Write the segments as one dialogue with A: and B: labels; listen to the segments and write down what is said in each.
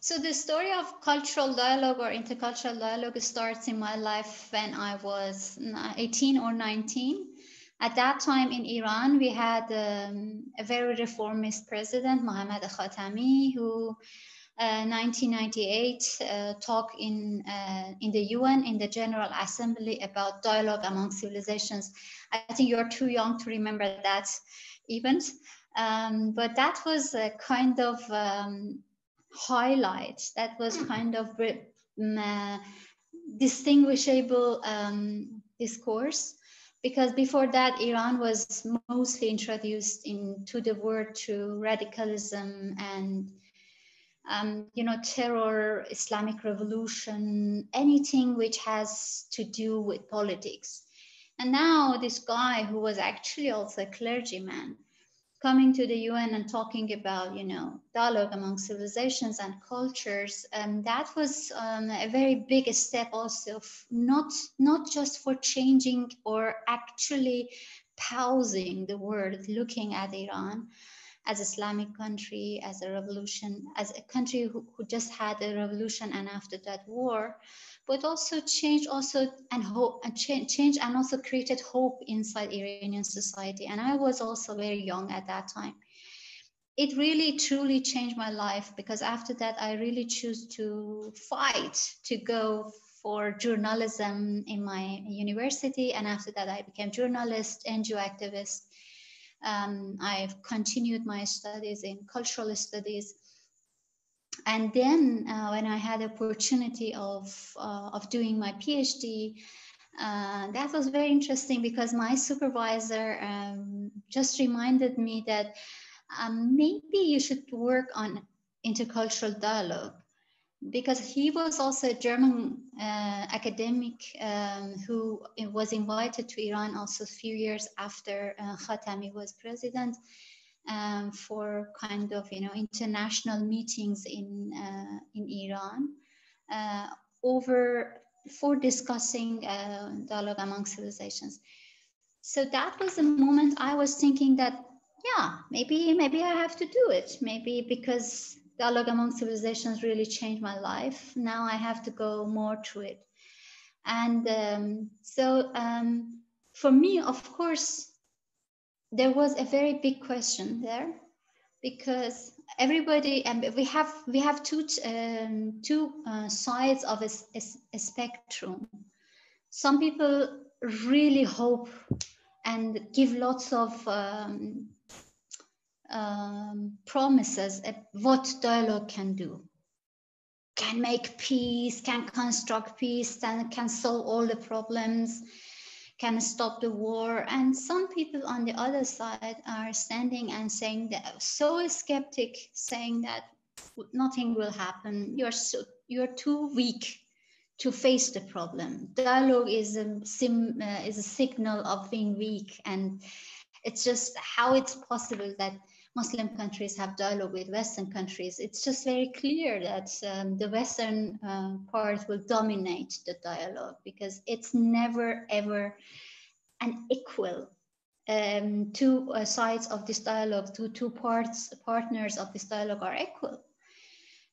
A: So the story of cultural dialogue or intercultural dialogue starts in my life when I was 18 or 19. At that time in Iran, we had a very reformist president, Mohammad Khatami, who 1998 talked in the UN, in the General Assembly, about dialogue among civilizations. I think you're too young to remember that event, but that was a kind of highlight. That was kind of distinguishable discourse, because before that Iran was mostly introduced into the world through radicalism and terror, Islamic revolution, anything which has to do with politics. And now this guy, who was actually also a clergyman, coming to the UN and talking about, dialogue among civilizations and cultures, that was a very big step also, not just for changing or actually pausing the world, looking at Iran as an Islamic country, as a revolution, as a country who just had a revolution and after that war, but also change and also created hope inside Iranian society. And I was also very young at that time. It really truly changed my life, because after that I really chose to fight to go for journalism in my university, and after that I became journalist, NGO activist. I've continued my studies in cultural studies. And then when I had the opportunity of doing my PhD, that was very interesting, because my supervisor just reminded me that maybe you should work on intercultural dialogue, because he was also a German academic who was invited to Iran also a few years after Khatami was president, for kind of international meetings in Iran for discussing dialogue among civilizations. So that was the moment I was thinking that maybe I have to do it, maybe because dialogue among civilizations really changed my life. Now I have to go more to it. And for me, of course, there was a very big question there, because everybody, and we have two sides of a spectrum. Some people really hope and give lots of promises of what dialogue can do, can make peace, can construct peace, and can solve all the problems, can stop the war. And some people on the other side are standing and saying that, so skeptic, saying that nothing will happen. You're too weak to face the problem. Dialogue is a signal of being weak, and it's just how it's possible that Muslim countries have dialogue with Western countries. It's just very clear that the Western part will dominate the dialogue, because it's never ever an equal. Two sides of this dialogue, two partners of this dialogue are equal.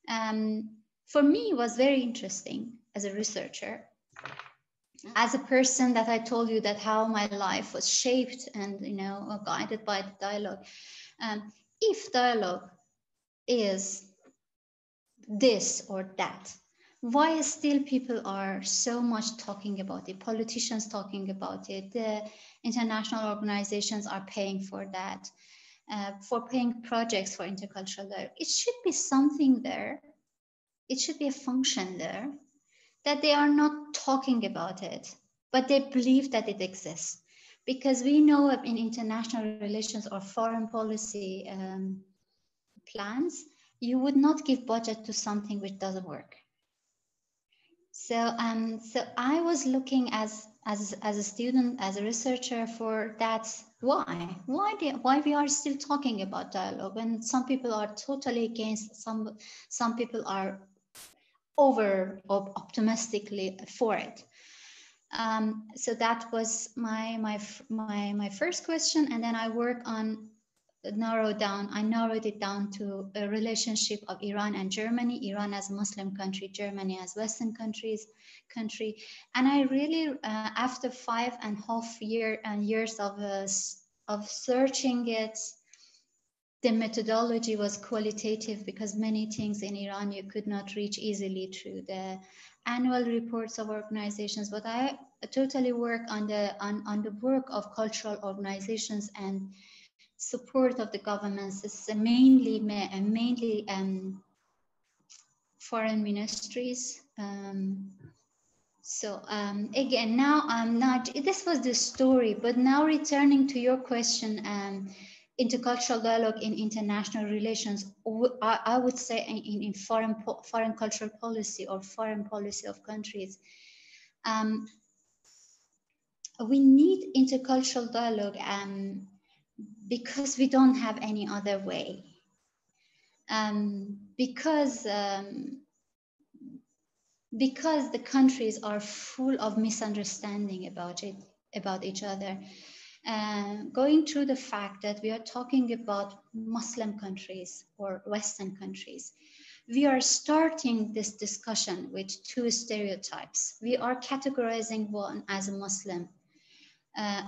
A: For me, it was very interesting as a researcher, as a person that I told you that how my life was shaped and guided by the dialogue. If dialogue is this or that, why still people are so much talking about it? Politicians talking about it. The international organizations are paying for that, for paying projects for intercultural dialogue. It should be something there. It should be a function there, that they are not talking about it, but they believe that it exists. Because we know in international relations or foreign policy plans, you would not give budget to something which doesn't work. So I was looking as a student, as a researcher, for that. Why we are still talking about dialogue when some people are totally against, some people are optimistically for it. So that was my first question, and then I work on I narrowed it down to a relationship of Iran and Germany, Iran as a Muslim country, Germany as Western country. And I really, after 5.5 years of searching it, the methodology was qualitative because many things in Iran you could not reach easily through the annual reports of organizations. But I totally work on the work of cultural organizations and support of the governments. It's mainly foreign ministries. Again, now I'm not. This was the story, but now returning to your question, intercultural dialogue in international relations. I would say in foreign cultural policy or foreign policy of countries. We need intercultural dialogue because we don't have any other way. Because the countries are full of misunderstanding about each other. Going through the fact that we are talking about Muslim countries or Western countries, we are starting this discussion with two stereotypes. We are categorizing one as a Muslim,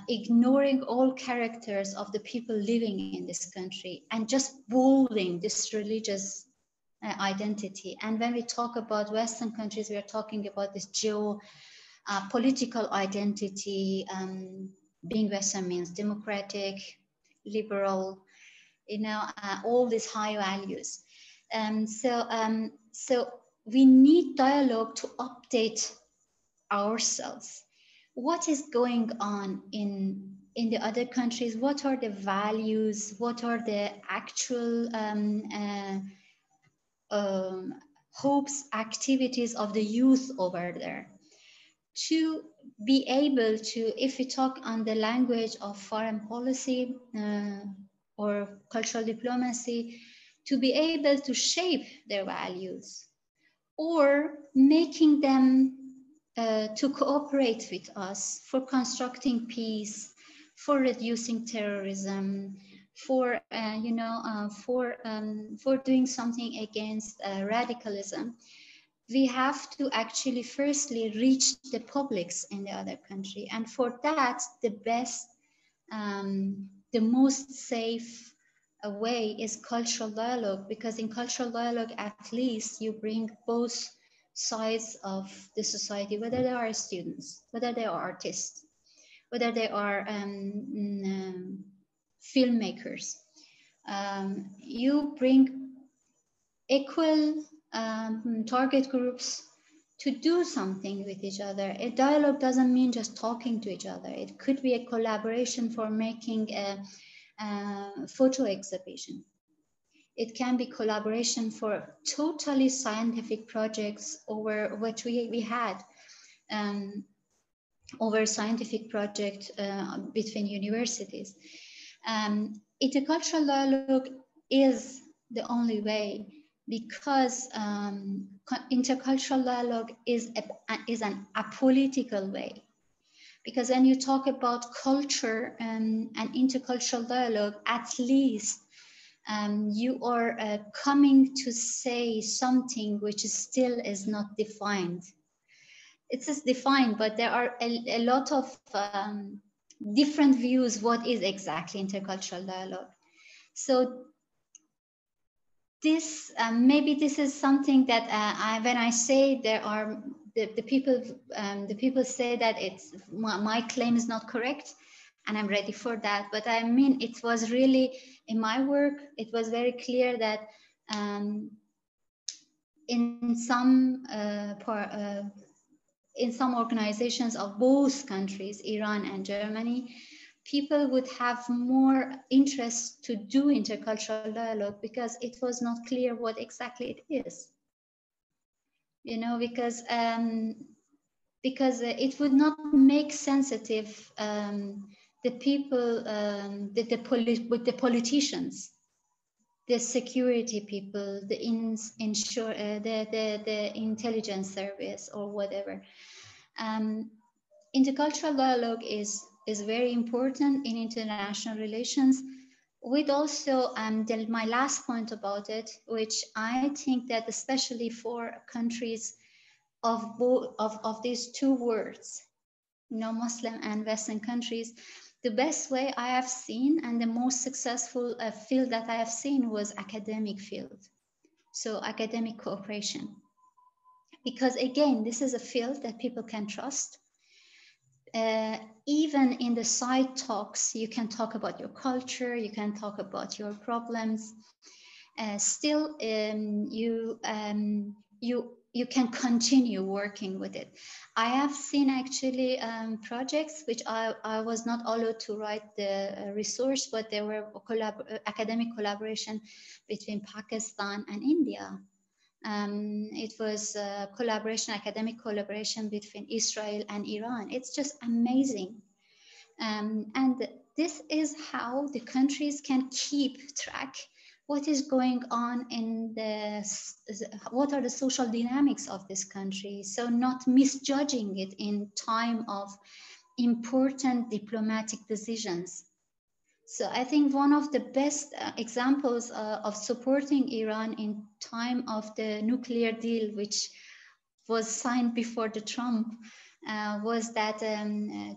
A: ignoring all characters of the people living in this country and just bolding this religious identity. And when we talk about Western countries, we are talking about this political identity. Being Western means democratic, liberal, all these high values. So we need dialogue to update ourselves. What is going on in the other countries? What are the values? What are the actual hopes, activities of the youth over there? To be able to, if we talk on the language of foreign policy or cultural diplomacy, to be able to shape their values or making them to cooperate with us for constructing peace, for reducing terrorism, for doing something against radicalism. We have to actually firstly reach the publics in the other country. And for that, the best, the most safe way is cultural dialogue, because in cultural dialogue, at least you bring both sides of the society, whether they are students, whether they are artists, whether they are filmmakers. You bring equal target groups to do something with each other. A dialogue doesn't mean just talking to each other. It could be a collaboration for making a photo exhibition. It can be collaboration for totally scientific projects over which we had over scientific project between universities. Intercultural dialogue is the only way, because intercultural dialogue is an apolitical way. Because when you talk about culture and intercultural dialogue, at least you are coming to say something which still is not defined. It is defined, but there are a lot of different views what is exactly intercultural dialogue. So this maybe this is something that when I say there are the people say that it's my claim is not correct, and I'm ready for that. But I mean, it was really in my work, it was very clear that in some organizations of both countries, Iran and Germany, people would have more interest to do intercultural dialogue because it was not clear what exactly it is. You know, because it would not make sensitive the people, with the politicians, the security people, the intelligence service or whatever. Intercultural dialogue is very important in international relations, with also my last point about it, which I think that especially for countries of both of these two words, Muslim and Western countries, the best way I have seen and the most successful field that I have seen was academic field. So academic cooperation. Because again, this is a field that people can trust. Even in the side talks, you can talk about your culture, you can talk about your problems. Still, you can continue working with it. I have seen actually projects which I was not allowed to write the resource, but there were academic collaboration between Pakistan and India. It was collaboration, academic collaboration between Israel and Iran. It's just amazing. And this is how the countries can keep track what is going on in what are the social dynamics of this country. So not misjudging it in time of important diplomatic decisions. So I think one of the best examples of supporting Iran in time of the nuclear deal, which was signed before the Trump, was that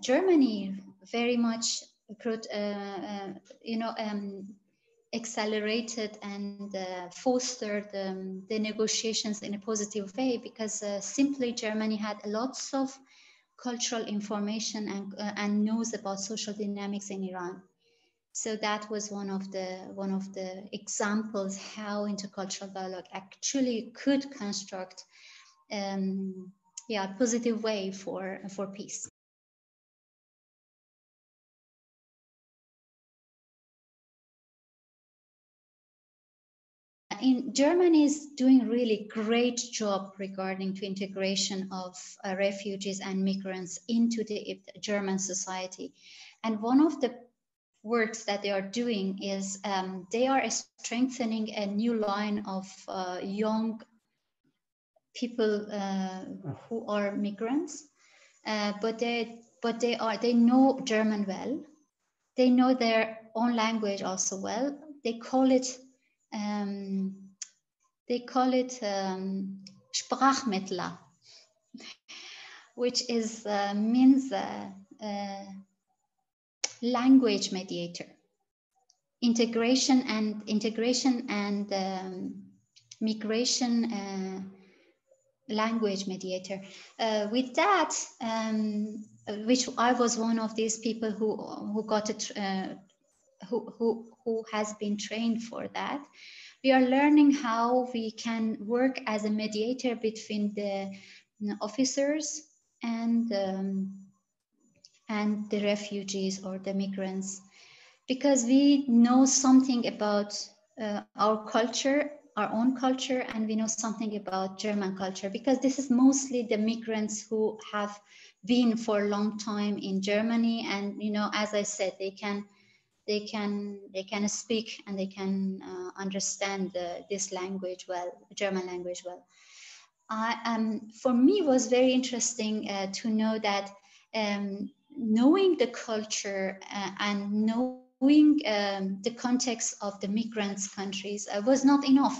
A: Germany very much accelerated and fostered the negotiations in a positive way, because simply Germany had lots of cultural information and knows about social dynamics in Iran. So that was one of the examples how intercultural dialogue actually could construct a positive way for peace. Germany is doing really great job regarding to integration of refugees and migrants into the German society. And one of the works that they are doing is they are strengthening a new line of young people who are migrants, but they know German well. They know their own language also well. They call it Sprachmittler, which is means language mediator. Integration and migration language mediator. With that, which I was one of these people who got it, who has been trained for that. We are learning how we can work as a mediator between the officers and the refugees or the migrants, because we know something about our culture, our own culture, and we know something about German culture, because this is mostly the migrants who have been for a long time in Germany, and as I said, they can speak and they can understand this language well, German language well. For me, it was very interesting to know that knowing the culture and knowing the context of the migrants' countries was not enough,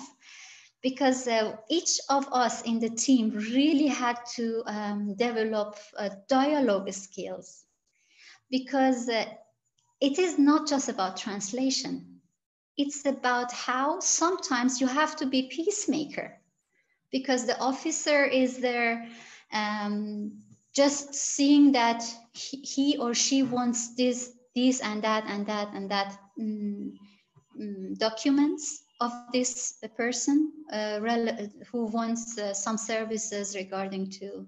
A: because each of us in the team really had to develop dialogue skills, because it is not just about translation. It's about how sometimes you have to be peacemaker, because the officer is there just seeing that he or she wants this and that documents of this person who wants some services regarding to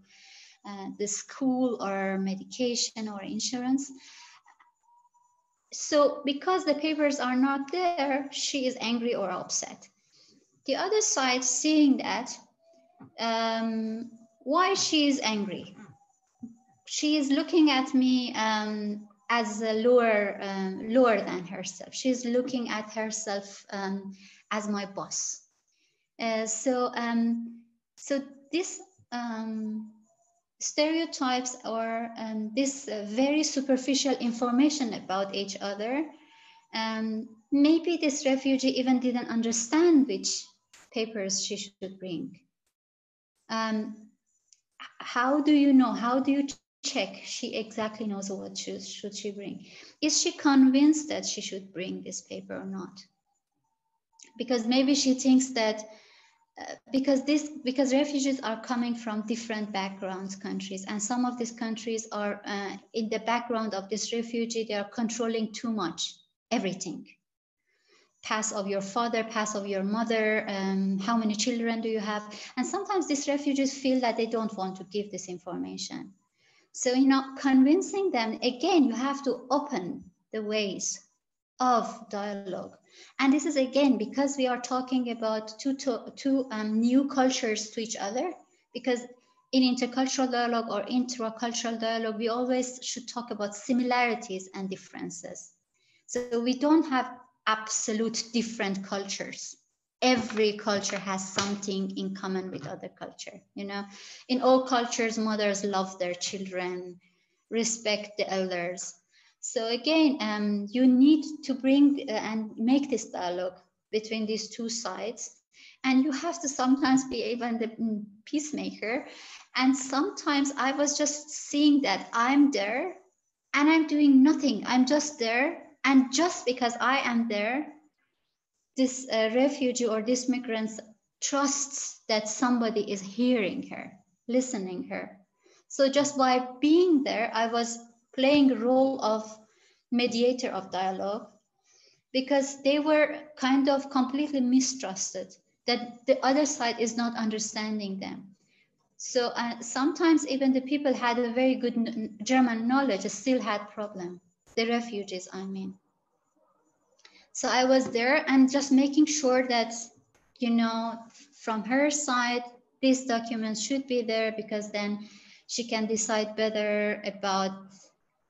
A: the school or medication or insurance. So because the papers are not there, she is angry or upset. The other side seeing that, why she is angry? She is looking at me as a lower than herself. She's looking at herself as my boss. So this stereotypes or this very superficial information about each other maybe this refugee even didn't understand which papers she should bring. How do you know? How do you check she exactly knows what should she bring? Is she convinced that she should bring this paper or not? Because maybe she thinks that because refugees are coming from different backgrounds, countries, and some of these countries are in the background of this refugee, they are controlling too much, everything. Pass of your father, pass of your mother, how many children do you have? And sometimes these refugees feel that they don't want to give this information. So, convincing them, again, you have to open the ways of dialogue. And this is, again, because we are talking about two new cultures to each other, because in intercultural dialogue or intracultural dialogue, we always should talk about similarities and differences. So we don't have absolute different cultures. Every culture has something in common with other culture. In all cultures, mothers love their children, respect the elders. So again, you need to bring and make this dialogue between these two sides. And you have to sometimes be even the peacemaker. And sometimes I was just seeing that I'm there and I'm doing nothing. I'm just there. And just because I am there, this refugee or this migrant trusts that somebody is hearing her, listening her. So just by being there, I was playing a role of mediator of dialogue, because they were kind of completely mistrusted, that the other side is not understanding them. So sometimes even the people had a very good German knowledge, still had problem. The refugees, I mean. So I was there and just making sure that, from her side, these documents should be there, because then she can decide better about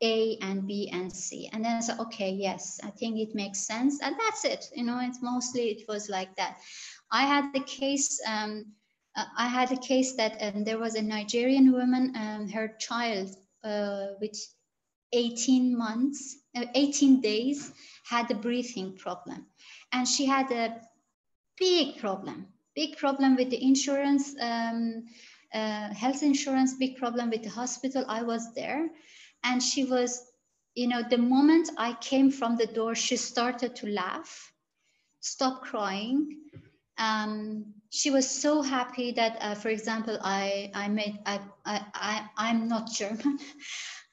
A: A and B and C. And then I said, okay, yes, I think it makes sense. And that's it. It was like that. I had the case, that there was a Nigerian woman, her child with 18 days had a breathing problem. And she had a big problem with the insurance, health insurance, big problem with the hospital. I was there. And she was, the moment I came from the door, she started to laugh, stop crying. She was so happy that, for example, I'm not German,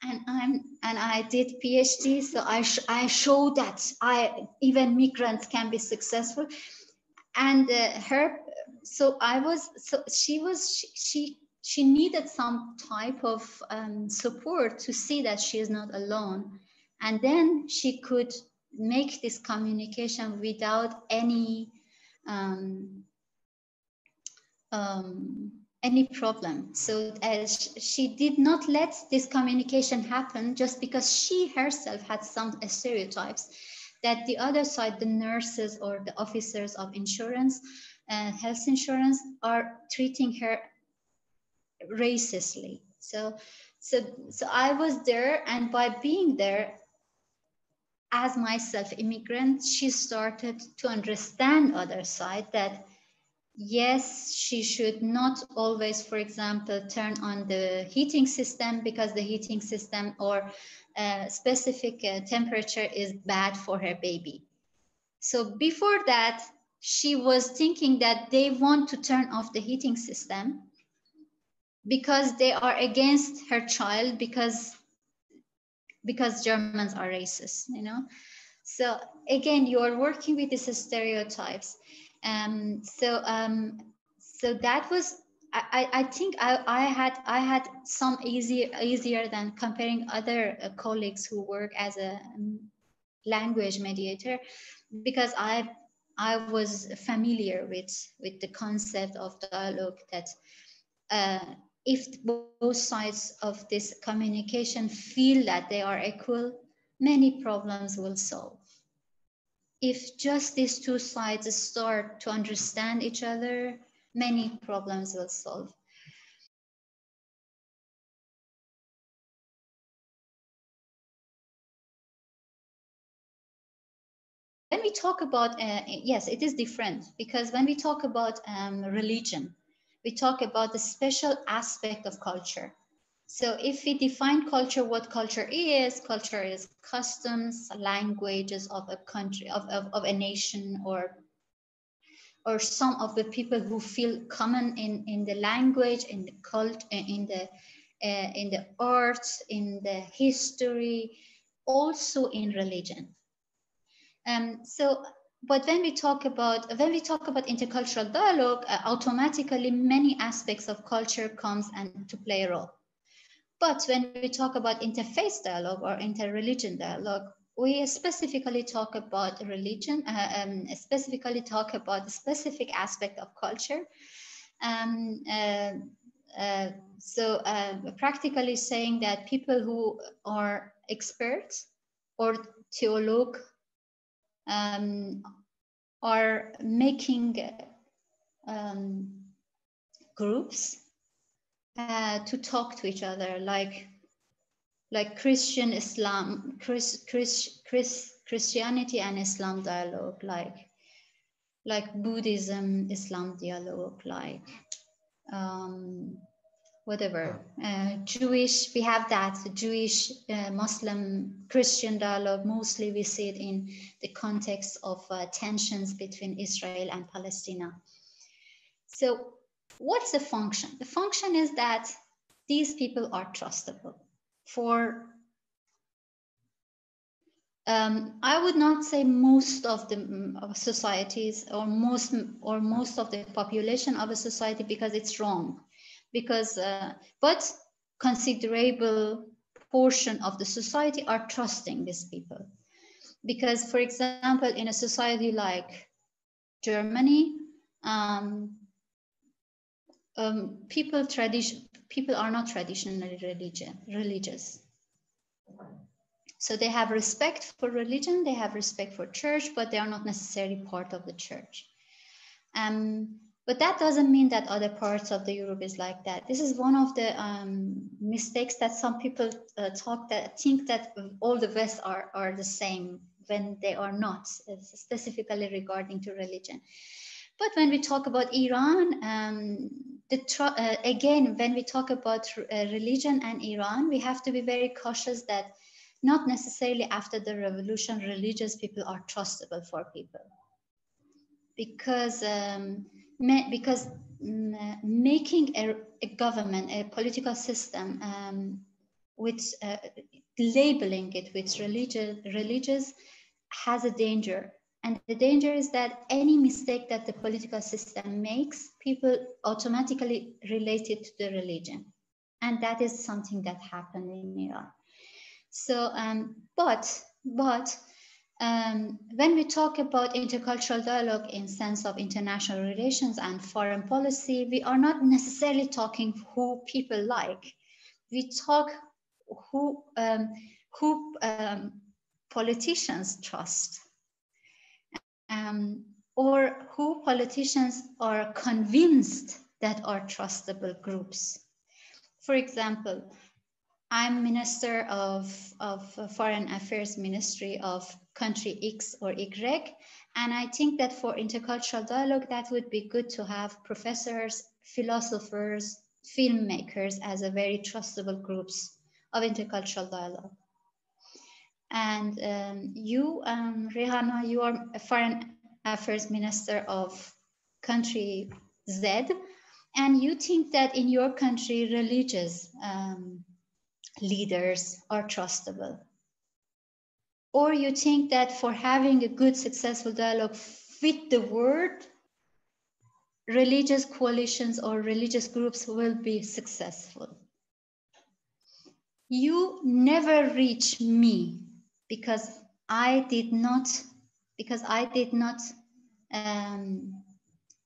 A: and I did PhD, so I show that even migrants can be successful, and she needed some type of support to see that she is not alone, and then she could make this communication without any problem. So she did not let this communication happen just because she herself had some stereotypes that the other side, the nurses or the officers of insurance, health insurance, are treating her racistly. So I was there, and by being there as myself immigrant, she started to understand other side, that yes, she should not always, for example, turn on the heating system, because the heating system or specific temperature is bad for her baby. So before that, she was thinking that they want to turn off the heating system because they are against her child, because Germans are racist, So again, you are working with these stereotypes. So that was, I think I had some easier than comparing other colleagues who work as a language mediator, because I was familiar with the concept of dialogue, that if both sides of this communication feel that they are equal, many problems will solve. If just these two sides start to understand each other, many problems will solve. we talk about, yes, it is different, because when we talk about religion, we talk about the special aspect of culture. So if we define culture, what culture is customs, languages of a country, of a nation, or some of the people who feel common in the language, in the cult, in the arts, in the history, also in religion. But when we talk about intercultural dialogue, automatically many aspects of culture comes and to play a role. But when we talk about interfaith dialogue or interreligion dialogue, we specifically talk about religion, specifically talk about the specific aspect of culture. Practically saying that people who are experts or theologue are making groups to talk to each other, like Christian Islam, Christianity and Islam dialogue, like Buddhism, Islam dialogue, like whatever. Jewish, we have that Jewish, Muslim, Christian dialogue. Mostly we see it in the context of tensions between Israel and Palestine. So what's the function? The function is that these people are trustable. For I would not say most of the societies or most of the population of a society, because it's wrong. Because but considerable portion of the society are trusting these people. Because, for example, in a society like Germany, people are not traditionally religious. So they have respect for religion, they have respect for church, but they are not necessarily part of the church. But that doesn't mean that other parts of the Europe is like that. This is one of the mistakes that some people think that all the West are the same, when they are not, specifically regarding to religion. But when we talk about Iran, again, when we talk about religion and Iran, we have to be very cautious that not necessarily after the revolution, religious people are trustable for people. Because making a government, a political system, with labeling it with religious has a danger. And the danger is that any mistake that the political system makes, people automatically relate it to the religion. And that is something that happened in Iran. So, but when we talk about intercultural dialogue in sense of international relations and foreign policy, we are not necessarily talking who people like. We talk who politicians trust, or who politicians are convinced that are trustable groups. For example, I'm Minister of Foreign Affairs Ministry of country X or Y, and I think that for intercultural dialogue, that would be good to have professors, philosophers, filmmakers as a very trustable groups of intercultural dialogue. And you, Rehana, you are a Foreign Affairs Minister of country Z, and you think that in your country, religious leaders are trustable. Or you think that for having a good, successful dialogue with the world, religious coalitions or religious groups will be successful. You never reach me because I did not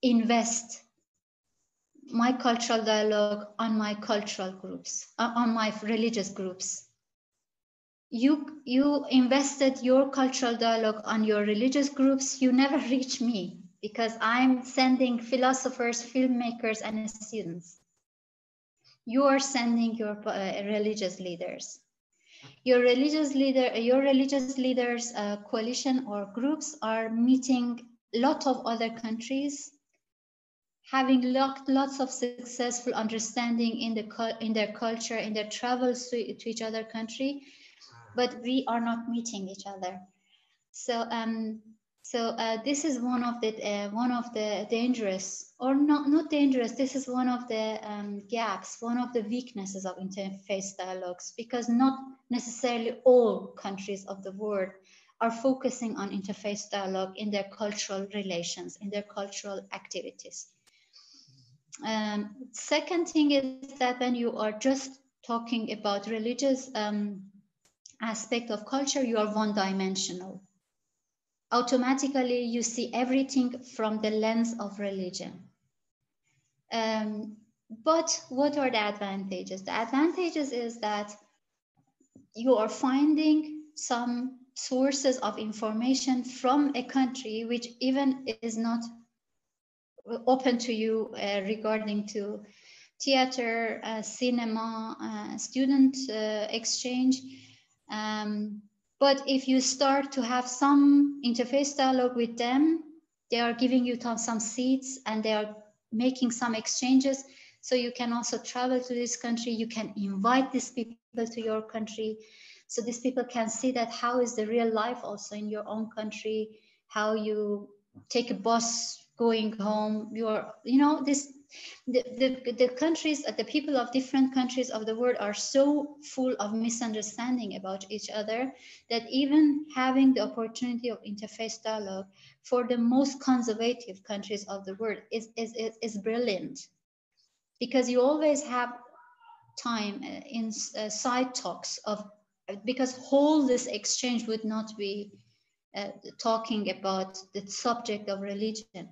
A: invest my cultural dialogue on my cultural groups, on my religious groups. You invested your cultural dialogue on your religious groups. You never reach me because I'm sending philosophers, filmmakers, and students. You are sending your religious leaders. Your religious leaders coalition or groups are meeting a lot of other countries, having lots of successful understanding in their culture, in their travels to each other country, but we are not meeting each other. So this is one of the dangerous, or not dangerous. This is one of the gaps, one of the weaknesses of interface dialogues, because not necessarily all countries of the world are focusing on interface dialogue in their cultural relations, in their cultural activities. Second thing is that when you are just talking about religious aspect of culture, you are one-dimensional. Automatically, you see everything from the lens of religion. But what are the advantages? The advantages is that you are finding some sources of information from a country which even is not open to you regarding to theater, cinema, student exchange. But if you start to have some interface dialogue with them, they are giving you some seats and they are making some exchanges. So you can also travel to this country. You can invite these people to your country. So these people can see that how is the real life also in your own country, how you take a bus going home. The countries, the people of different countries of the world are so full of misunderstanding about each other that even having the opportunity of interface dialogue for the most conservative countries of the world is brilliant, because you always have time in side talks of, because whole this exchange would not be talking about the subject of religion.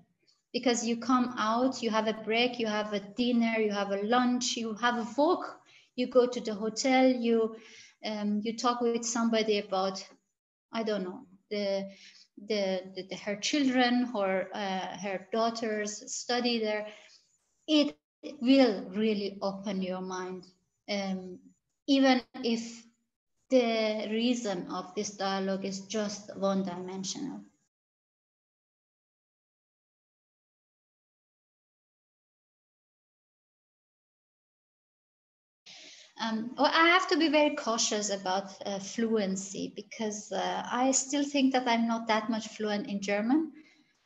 A: Because you come out, you have a break, you have a dinner, you have a lunch, you have a walk, you go to the hotel, you talk with somebody about, I don't know, her children or her daughter's study there. It will really open your mind, even if the reason of this dialogue is just one-dimensional. Well, I have to be very cautious about fluency, because I still think that I'm not that much fluent in German.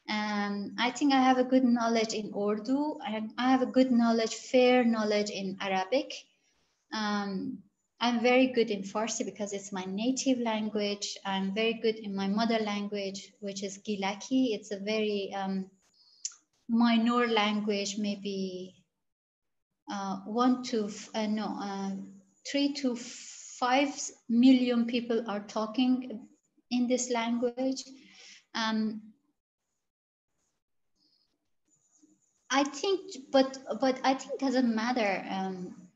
A: I think I have a good knowledge in Urdu. I have a good knowledge, fair knowledge in Arabic. I'm very good in Farsi because it's my native language. I'm very good in my mother language, which is Gilaki. It's a very minor language, maybe 3 to 5 million people are talking in this language. I think, but I think it doesn't matter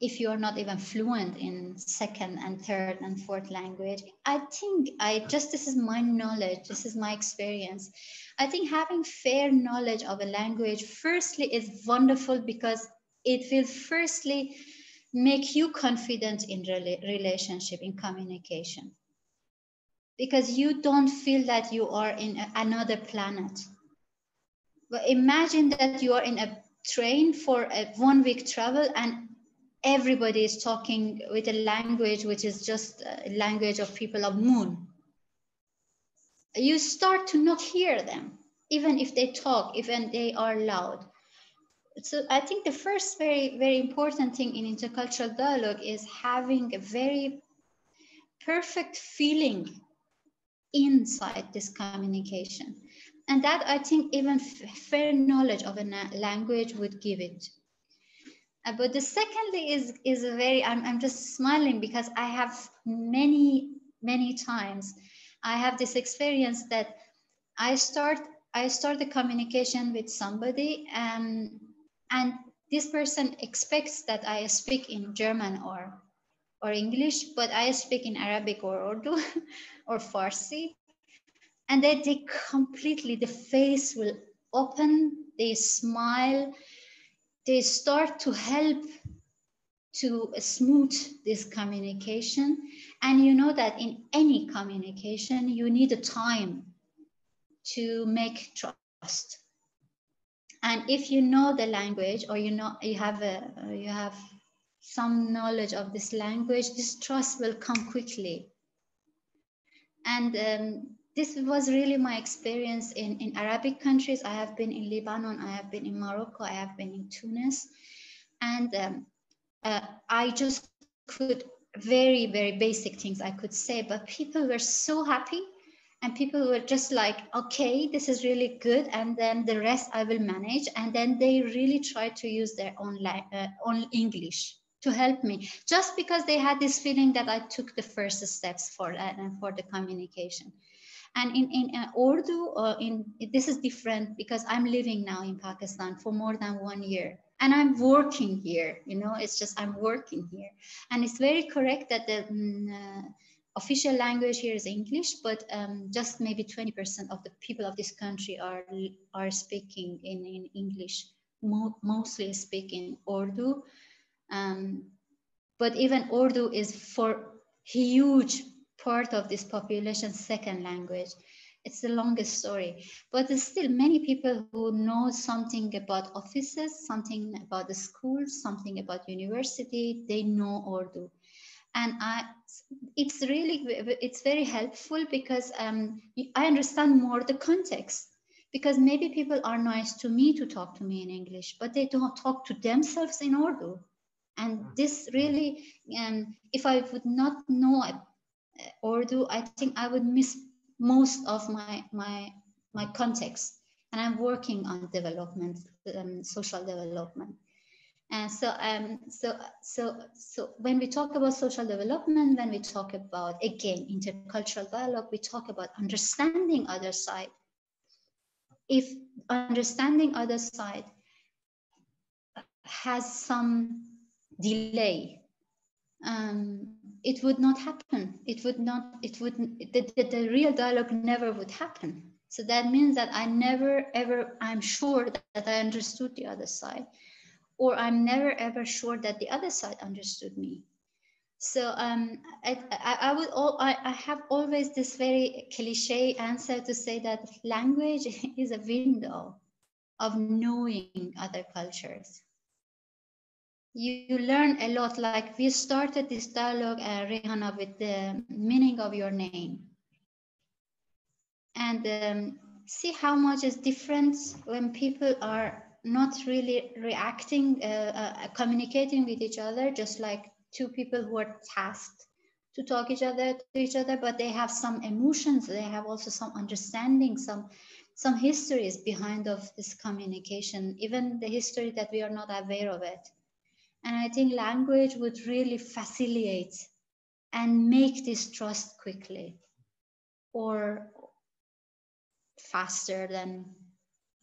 A: if you are not even fluent in second and third and fourth language. I think this is my knowledge, this is my experience. I think having fair knowledge of a language, firstly, is wonderful, because it will firstly make you confident in relationship, in communication, because you don't feel that you are in another planet. But imagine that you are in a train for a 1 week travel and everybody is talking with a language which is just a language of people of moon. You start to not hear them, even if they talk, even they are loud. So I think the first very, very important thing in intercultural dialogue is having a very perfect feeling inside this communication. And that, I think, even fair knowledge of a language would give it. But the secondly is a very, I'm just smiling because I have many times, I have this experience that I start the communication with somebody, and this person expects that I speak in German or English, but I speak in Arabic or Urdu or Farsi. And then they completely, the face will open, they smile, they start to help to smooth this communication. And you know that in any communication, you need a time to make trust. And if you know the language, or you have some knowledge of this language, this trust will come quickly. And this was really my experience in Arabic countries. I have been in Lebanon, I have been in Morocco, I have been in Tunis. And I just could, very, very basic things I could say, but people were so happy. And people were just like, okay, this is really good. And then the rest I will manage. And then they really tried to use their own English to help me, just because they had this feeling that I took the first steps for the communication. And in Urdu, this is different, because I'm living now in Pakistan for more than 1 year. And I'm working here, you know, it's just I'm working here. And it's very correct that the official language here is English, but just maybe 20% of the people of this country are speaking in English, mostly speaking Urdu. But even Urdu is for huge part of this population's second language. It's the longest story, but there's still many people who know something about offices, something about the schools, something about university. They know Urdu. And it's very helpful, because I understand more the context, because maybe people are nice to me to talk to me in English, but they don't talk to themselves in Urdu. And this really, if I would not know Urdu, I think I would miss most of my context. And I'm working on development, social development. And so when we talk about social development, when we talk about, again, intercultural dialogue, we talk about understanding other side. If understanding other side has some delay, it would not happen. The real dialogue never would happen. So that means that I'm sure that I understood the other side, or I'm never ever sure that the other side understood me. So I have always this very cliche answer to say that language is a window of knowing other cultures. You learn a lot. Like we started this dialogue, Rehana, with the meaning of your name. And see how much is different when people are not really reacting, communicating with each other, just like two people who are tasked to talk to each other, but they have some emotions, they have also some understanding, some histories behind of this communication, even the history that we are not aware of it. And I think language would really facilitate and make this trust quickly, or faster than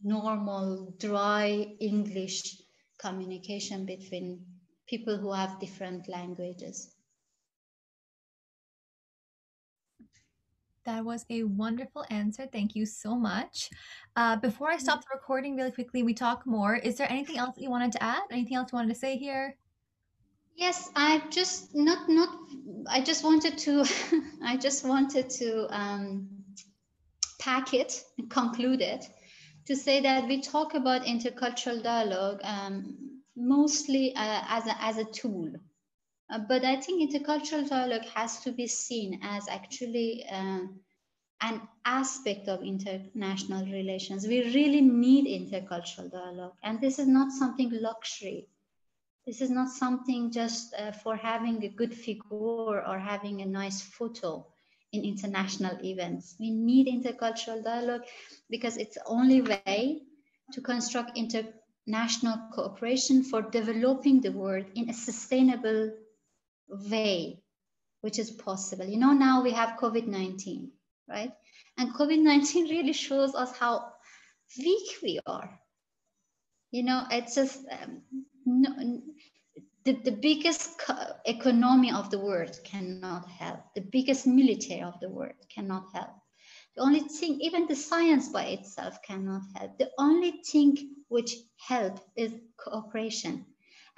A: normal dry English communication between people who have different languages.
B: That was a wonderful answer. Thank you so much. Before I stop the recording really quickly, we talk more. Is there anything else that you wanted to add? Anything else you wanted to say here?
A: Yes, I just wanted to I just wanted to pack it and conclude it, to say that we talk about intercultural dialogue mostly as a tool. But I think intercultural dialogue has to be seen as actually an aspect of international relations. We really need intercultural dialogue. And this is not something luxury. This is not something just for having a good figure or having a nice photo in international events. We need intercultural dialogue because it's the only way to construct international cooperation for developing the world in a sustainable way, which is possible. You know, now we have COVID-19, right? And COVID-19 really shows us how weak we are. You know, it's just the biggest economy of the world cannot help. The biggest military of the world cannot help. The only thing, even the science by itself cannot help. The only thing which helps is cooperation.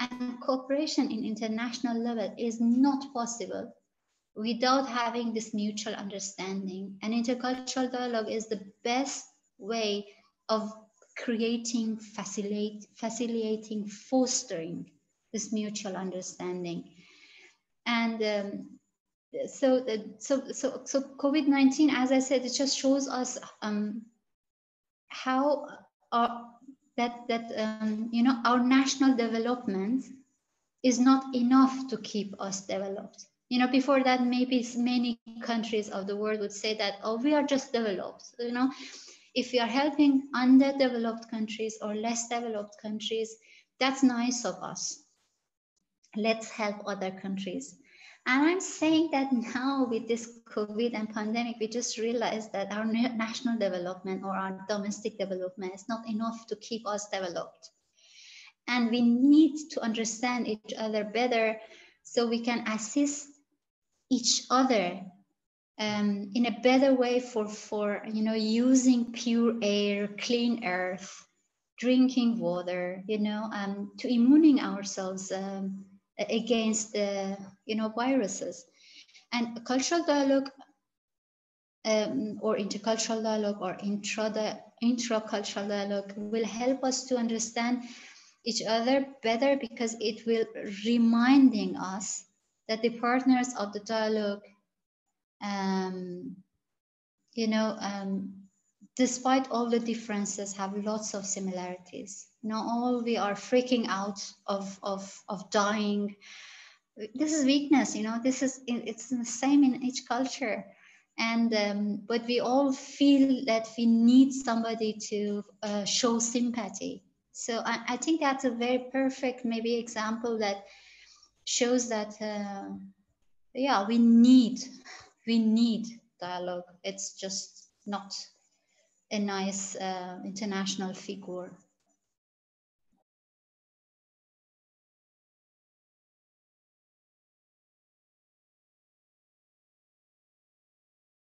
A: And cooperation in international level is not possible without having this mutual understanding. And intercultural dialogue is the best way of creating, facilitating, fostering this mutual understanding. And so COVID-19, as I said, it just shows us how our national development is not enough to keep us developed. Before that, maybe many countries of the world would say that, oh, we are just developed. If we are helping underdeveloped countries or less developed countries, that's nice of us. Let's help other countries. And I'm saying that now with this COVID and pandemic, we just realized that our national development or our domestic development is not enough to keep us developed. And we need to understand each other better so we can assist each other in a better way for using pure air, clean earth, drinking water, to immuning ourselves against the viruses. And cultural dialogue or intercultural dialogue or intracultural dialogue will help us to understand each other better, because it will reminding us that the partners of the dialogue, despite all the differences, have lots of similarities. Not all we are freaking out of dying. This is weakness, it's the same in each culture. And but we all feel that we need somebody to show sympathy. So I think that's a very perfect maybe example that shows that we need dialogue. It's just not a nice international figure.